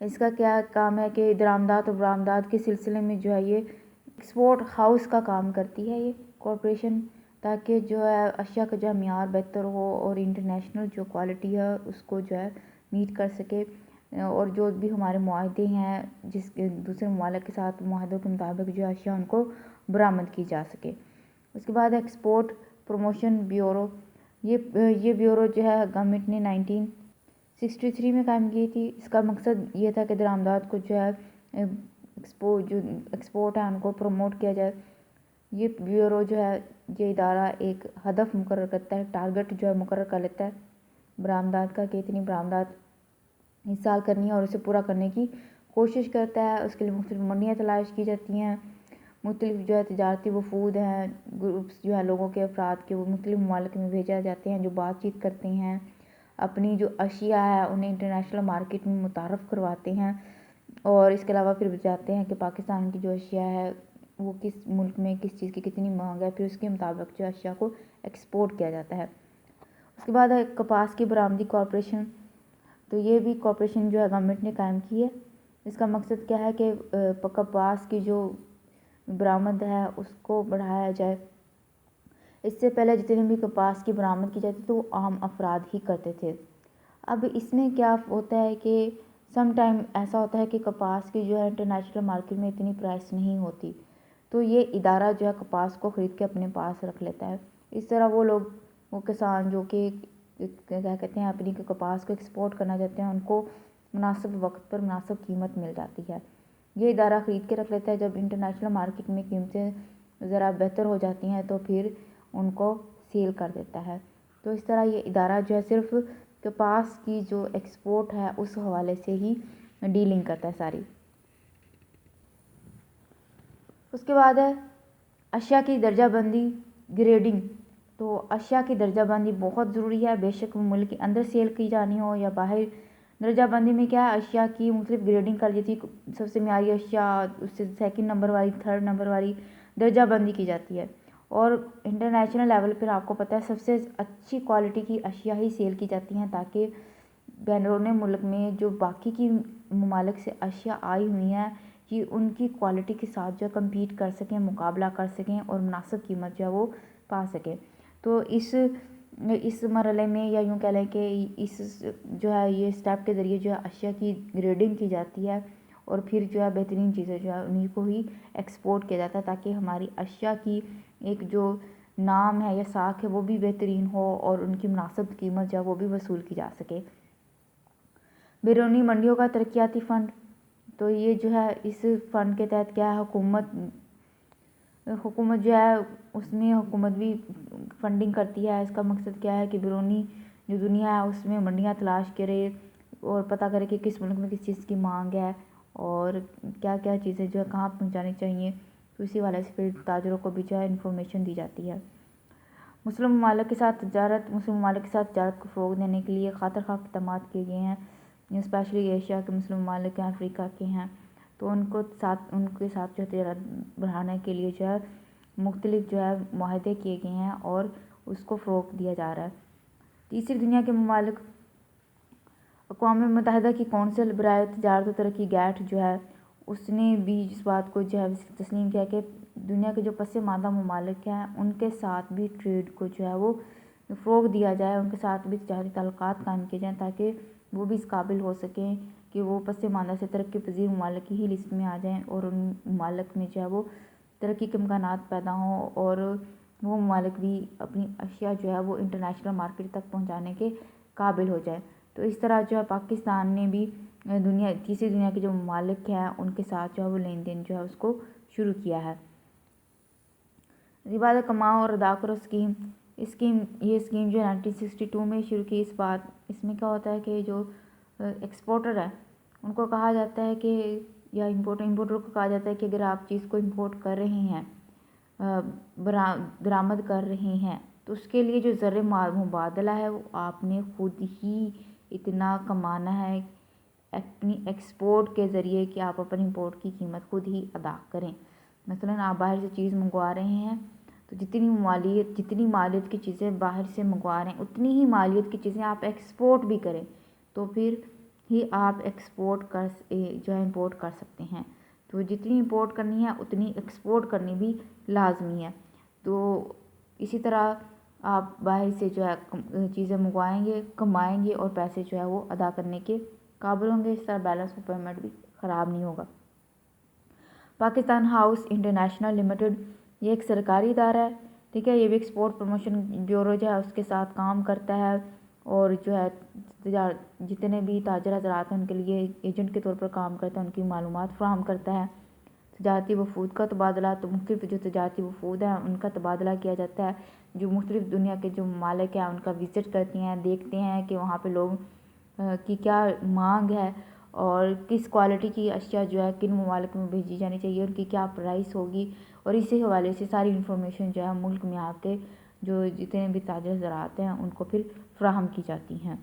اس کا کیا کام ہے کہ درآمدات اور برآمدات کے سلسلے میں جو ہے یہ ایکسپورٹ ہاؤس کا کام کرتی ہے یہ کارپوریشن، تاکہ جو ہے اشیاء کا جو ہے معیار بہتر ہو اور انٹرنیشنل جو کوالٹی ہے اس کو جو ہے میٹ کر سکے، اور جو بھی ہمارے معاہدے ہیں جس دوسرے ممالک کے ساتھ معاہدوں کے مطابق جو اشیاء ان کو برآمد کی جا سکے۔ اس کے بعد ایکسپورٹ پروموشن بیورو، یہ بیورو جو ہے گورنمنٹ نے 1963 میں قائم کی تھی۔ اس کا مقصد یہ تھا کہ درآمدات کو جو ہے ایکسپورٹ ہے ان کو پروموٹ کیا جائے۔ یہ بیورو جو ہے یہ ادارہ ایک ہدف مقرر کرتا ہے، ٹارگٹ جو ہے مقرر کر لیتا ہے برآمدات کا، کہ اتنی برآمدات اس سال کرنی ہے اور اسے پورا کرنے کی کوشش کرتا ہے۔ اس کے لیے مختلف منڈیاں تلاش کی جاتی ہیں، مختلف جو ہے تجارتی وفود ہیں، گروپس جو ہے لوگوں کے افراد کے وہ مختلف ممالک میں بھیجے جاتے ہیں جو بات چیت کرتے ہیں، اپنی جو اشیاء ہے انہیں انٹرنیشنل مارکیٹ میں متعارف کرواتے ہیں، اور اس کے علاوہ پھر جاتے ہیں کہ پاکستان کی جو اشیاء ہے وہ کس ملک میں کس چیز کی کتنی مانگ ہے، پھر اس کے مطابق جو اشیاء کو ایکسپورٹ کیا جاتا ہے۔ اس کے بعد ہے کپاس کی برآمدی کارپوریشن، تو یہ بھی کارپوریشن جو ہے گورنمنٹ نے قائم کی ہے۔ اس کا مقصد کیا ہے کہ کپاس کی جو برآمد ہے اس کو بڑھایا جائے۔ اس سے پہلے جتنے بھی کپاس کی برآمد کی جاتی تو وہ عام افراد ہی کرتے تھے۔ اب اس میں کیا ہوتا ہے کہ سم ٹائم ایسا ہوتا ہے کہ کپاس کی جو ہے انٹرنیشنل مارکیٹ میں اتنی پرائس نہیں ہوتی، تو یہ ادارہ جو ہے کپاس کو خرید کے اپنے پاس رکھ لیتا ہے۔ اس طرح وہ کسان جو کہ کیا کہتے ہیں اپنی کپاس کو ایکسپورٹ کرنا چاہتے ہیں ان کو مناسب وقت پر مناسب قیمت مل جاتی ہے۔ یہ ادارہ خرید کے رکھ لیتا ہے، جب انٹرنیشنل مارکیٹ میں قیمتیں ذرا بہتر ہو جاتی ہیں تو پھر ان کو سیل کر دیتا ہے۔ تو اس طرح یہ ادارہ جو ہے صرف کپاس کی جو ایکسپورٹ ہے اس حوالے سے ہی ڈیلنگ کرتا ہے ساری۔ اس کے بعد ہے اشیاء کی درجہ بندی گریڈنگ، تو اشیاء کی درجہ بندی بہت ضروری ہے، بے شک وہ ملک کے اندر سیل کی جانی ہو یا باہر۔ درجہ بندی میں کیا ہے، اشیاء کی مختلف گریڈنگ کر جاتی ہے، سب سے معیاری اشیاء، اس سے سیکنڈ نمبر والی، تھرڈ نمبر والی درجہ بندی کی جاتی ہے، اور انٹرنیشنل لیول پر آپ کو پتہ ہے سب سے اچھی کوالٹی کی اشیاء ہی سیل کی جاتی ہیں، تاکہ بیرون ملک میں جو باقی کی ممالک سے اشیاء آئی ہوئی ہیں یہ ان کی کوالٹی کے ساتھ جو کمپیٹ کر سکیں، مقابلہ کر سکیں اور مناسب قیمت جو ہے وہ پا سکیں۔ تو اس مرحلے میں یا یوں کہہ لیں کہ اس جو ہے یہ سٹیپ کے ذریعے جو ہے اشیاء کی گریڈنگ کی جاتی ہے، اور پھر جو ہے بہترین چیزیں جو ہے انہیں کو ہی ایکسپورٹ کیا جاتا ہے، تاکہ ہماری اشیاء کی ایک جو نام ہے یا ساکھ ہے وہ بھی بہترین ہو اور ان کی مناسب قیمت جو ہے وہ بھی وصول کی جا سکے۔ بیرونی منڈیوں کا ترقیاتی فنڈ، تو یہ جو ہے اس فنڈ کے تحت کیا ہے حکومت جو ہے اس میں حکومت بھی فنڈنگ کرتی ہے۔ اس کا مقصد کیا ہے کہ بیرونی جو دنیا ہے اس میں منڈیاں تلاش کرے اور پتہ کرے کہ کس ملک میں کس چیز کی مانگ ہے اور کیا کیا چیزیں جو ہے کہاں پہنچانی چاہیے، تو اسی والے سے پھر تاجروں کو بھی جو ہے انفارمیشن دی جاتی ہے۔ مسلم ممالک کے ساتھ تجارت کو فروغ دینے کے لیے خاطر خواہ اقدامات کیے گئے ہیں، اسپیشلی ایشیا کے مسلم ممالک ہیں، افریقہ کے ہیں، تو ان کے ساتھ جو تجارت بڑھانے کے لیے جو ہے مختلف جو ہے معاہدے کیے گئے ہیں اور اس کو فروغ دیا جا رہا ہے۔ تیسری دنیا کے ممالک، اقوام متحدہ کی کونسل برائے تجارت و ترقی گیٹ جو ہے اس نے بھی اس بات کو جو ہے تسلیم کیا کہ دنیا کے جو پس ماندہ ممالک ہیں ان کے ساتھ بھی ٹریڈ کو جو ہے وہ فروغ دیا جائے، ان کے ساتھ بھی تجارتی تعلقات قائم کیے جائیں، تاکہ وہ بھی اس قابل ہو سکیں کہ وہ پس ماندہ سے ترقی پذیر ممالک کی ہی لسٹ میں آ جائیں، اور ان ممالک میں جو ہے وہ ترقی کے امکانات پیدا ہوں اور وہ ممالک بھی اپنی اشیاء جو ہے وہ انٹرنیشنل مارکیٹ تک پہنچانے کے قابل ہو جائیں۔ تو اس طرح جو ہے پاکستان نے بھی تیسری دنیا کے جو ممالک ہیں ان کے ساتھ جو ہے وہ لین دین جو ہے اس کو شروع کیا ہے۔ اس کے بعد کماؤ اور ادا کرو اسکیم، یہ اسکیم جو 1962 میں شروع کی۔ اس میں کیا ہوتا ہے کہ جو ایکسپورٹر ہے ان کو کہا جاتا ہے کہ یا امپورٹر کو کہا جاتا ہے کہ اگر آپ چیز کو امپورٹ کر رہے ہیں، درآمد کر رہے ہیں، تو اس کے لیے جو زر مبادلہ ہے وہ آپ نے خود ہی اتنا کمانا ہے اپنی ایکسپورٹ کے ذریعے کہ آپ اپنی امپورٹ کی قیمت خود ہی ادا کریں۔ مثلاً آپ باہر سے چیز منگوا رہے ہیں تو جتنی مالیت کی چیزیں باہر سے منگوا رہے ہیں اتنی ہی مالیت کی چیزیں آپ ایکسپورٹ بھی کریں، تو پھر ہی آپ ایکسپورٹ جو ہے امپورٹ کر سکتے ہیں. تو جتنی امپورٹ کرنی ہے اتنی ایکسپورٹ کرنی بھی لازمی ہے. تو اسی طرح آپ باہر سے جو ہے چیزیں منگوائیں گے، کمائیں گے اور پیسے جو ہے وہ ادا کرنے کے قابل ہوں گے. اس طرح بیلنس آف پیمنٹ بھی خراب نہیں ہوگا. پاکستان ہاؤس انٹرنیشنل لمیٹڈ یہ ایک سرکاری ادارہ ہے، ٹھیک ہے. یہ بھی ایکسپورٹ پروموشن بیورو جو ہے اس کے ساتھ کام کرتا ہے اور جو ہے جتنے بھی تاجر حضرات ہیں ان کے لیے ایجنٹ کے طور پر کام کرتا ہے، ان کی معلومات فراہم کرتا ہے. تجارتی وفود کا تبادلہ، تو مختلف جو تجارتی وفود ہیں ان کا تبادلہ کیا جاتا ہے. جو مختلف دنیا کے جو ممالک ہیں ان کا وزٹ کرتے ہیں، دیکھتے ہیں کہ وہاں پہ لوگ کی کیا مانگ ہے اور کس کوالٹی کی اشیاء جو ہے کن ممالک میں بھیجی جانی چاہیے، ان کی کیا پرائس ہوگی. اور اسی حوالے سے ساری انفارمیشن جو ہے ملک میں آ کے جو جتنے بھی تاجر حضرات ہیں ان کو پھر فراہم کی جاتی ہیں.